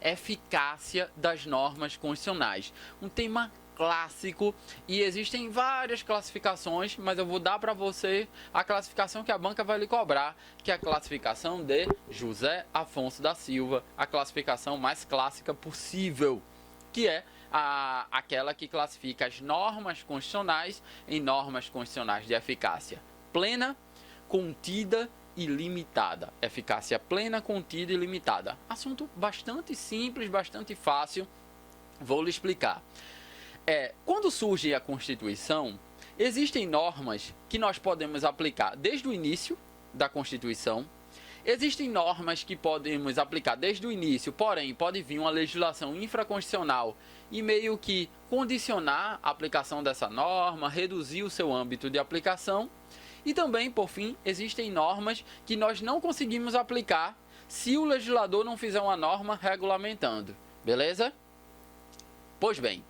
eficácia das normas constitucionais. Um tema clássico e existem várias classificações, mas eu vou dar para você a classificação que a banca vai lhe cobrar, que é a classificação de José Afonso da Silva, a classificação mais clássica possível, que é aquela que classifica as normas constitucionais em normas constitucionais de eficácia plena, contida e limitada. Eficácia plena, contida e limitada. Assunto bastante simples, bastante fácil. Vou lhe explicar. Quando surge a Constituição, existem normas que nós podemos aplicar desde o início da Constituição. Existem normas que podemos aplicar desde o início, porém, pode vir uma legislação infraconstitucional e meio que condicionar a aplicação dessa norma, reduzir o seu âmbito de aplicação. E também, por fim, existem normas que nós não conseguimos aplicar se o legislador não fizer uma norma regulamentando. Beleza? Pois bem,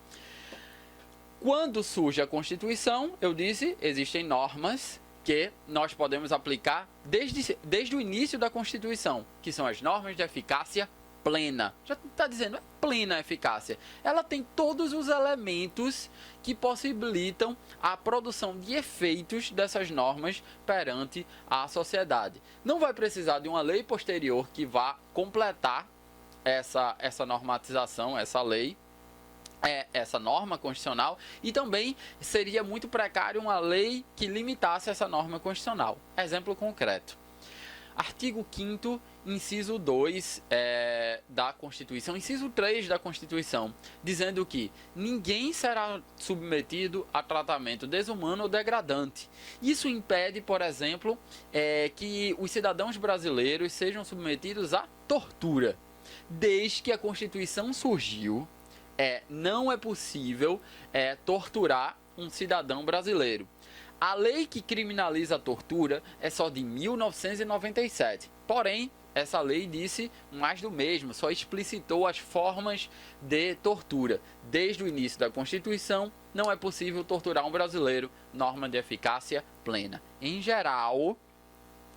quando surge a Constituição, eu disse, existem normas que nós podemos aplicar desde o início da Constituição, que são as normas de eficácia plena. Já está dizendo, é plena eficácia. Ela tem todos os elementos que possibilitam a produção de efeitos dessas normas perante a sociedade. Não vai precisar de uma lei posterior que vá completar essa normatização, essa lei, essa norma constitucional, e também seria muito precário uma lei que limitasse essa norma constitucional. Exemplo concreto. Artigo 5º, inciso 2 da Constituição, inciso 3 da Constituição, dizendo que ninguém será submetido a tratamento desumano ou degradante. Isso impede, por exemplo, que os cidadãos brasileiros sejam submetidos à tortura. Desde que a Constituição surgiu, não é possível torturar um cidadão brasileiro. A lei que criminaliza a tortura é só de 1997. Porém, essa lei disse mais do mesmo, só explicitou as formas de tortura. Desde o início da Constituição, não é possível torturar um brasileiro, norma de eficácia plena. Em geral,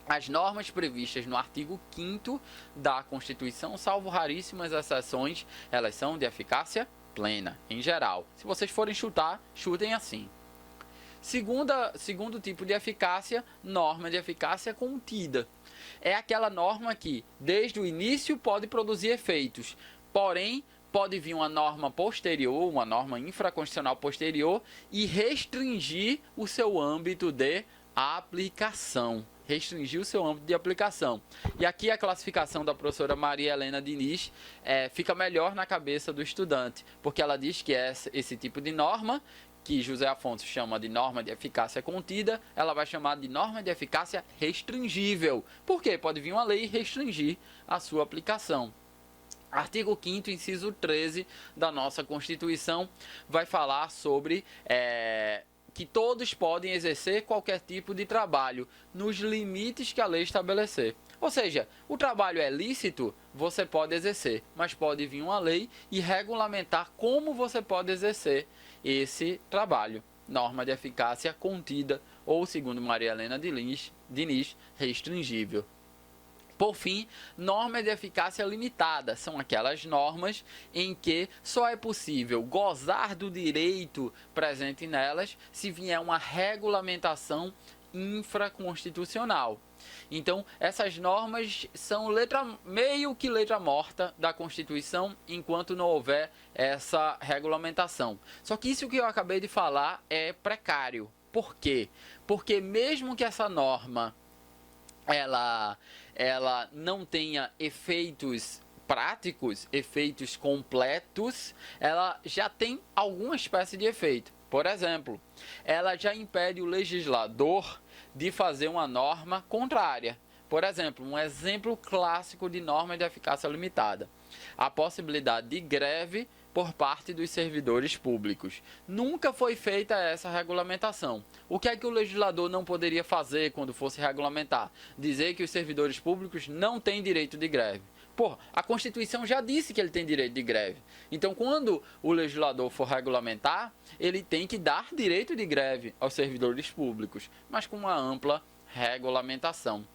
as normas previstas no artigo 5º da Constituição, salvo raríssimas exceções, elas são de eficácia plena, em geral. Se vocês forem chutar, chutem assim. Segundo tipo de eficácia, norma de eficácia contida. É aquela norma que, desde o início, pode produzir efeitos, porém, pode vir uma norma posterior, uma norma infraconstitucional posterior, e restringir o seu âmbito de aplicação. Restringir o seu âmbito de aplicação. E aqui a classificação da professora Maria Helena Diniz fica melhor na cabeça do estudante, porque ela diz que esse tipo de norma, que José Afonso chama de norma de eficácia contida, ela vai chamar de norma de eficácia restringível. Por quê? Pode vir uma lei e restringir a sua aplicação. Artigo 5º, inciso 13 da nossa Constituição, vai falar sobre que todos podem exercer qualquer tipo de trabalho, nos limites que a lei estabelecer. Ou seja, o trabalho é lícito, você pode exercer, mas pode vir uma lei e regulamentar como você pode exercer esse trabalho. Norma de eficácia contida ou, segundo Maria Helena Diniz, restringível. Por fim, norma de eficácia limitada são aquelas normas em que só é possível gozar do direito presente nelas se vier uma regulamentação infraconstitucional. Então, essas normas são meio que letra morta da Constituição enquanto não houver essa regulamentação. Só que isso que eu acabei de falar é precário. Por quê? Porque mesmo que essa norma ela não tenha efeitos práticos, efeitos completos, ela já tem alguma espécie de efeito. Por exemplo, ela já impede o legislador de fazer uma norma contrária. Por exemplo, um exemplo clássico de norma de eficácia limitada: a possibilidade de greve por parte dos servidores públicos. Nunca foi feita essa regulamentação. O que é que o legislador não poderia fazer quando fosse regulamentar? Dizer que os servidores públicos não têm direito de greve. A Constituição já disse que ele tem direito de greve. Então, quando o legislador for regulamentar, ele tem que dar direito de greve aos servidores públicos, mas com uma ampla regulamentação.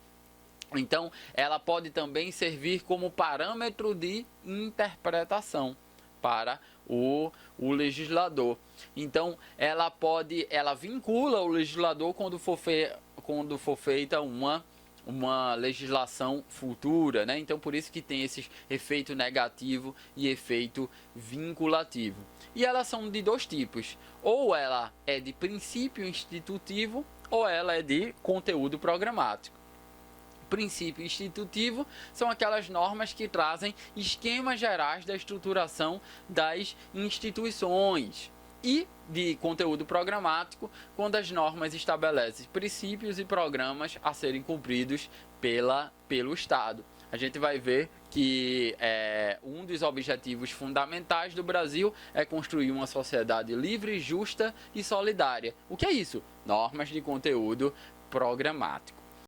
Então, ela pode também servir como parâmetro de interpretação para o legislador. Então, ela vincula o legislador quando for feita uma legislação futura, né? Então, por isso que tem esse efeito negativo e efeito vinculativo. E elas são de dois tipos. Ou ela é de princípio institutivo, ou ela é de conteúdo programático. Princípio institutivo são aquelas normas que trazem esquemas gerais da estruturação das instituições. E de conteúdo programático, quando as normas estabelecem princípios e programas a serem cumpridos pelo Estado. A gente vai ver que um dos objetivos fundamentais do Brasil é construir uma sociedade livre, justa e solidária. O que é isso? Normas de conteúdo programático.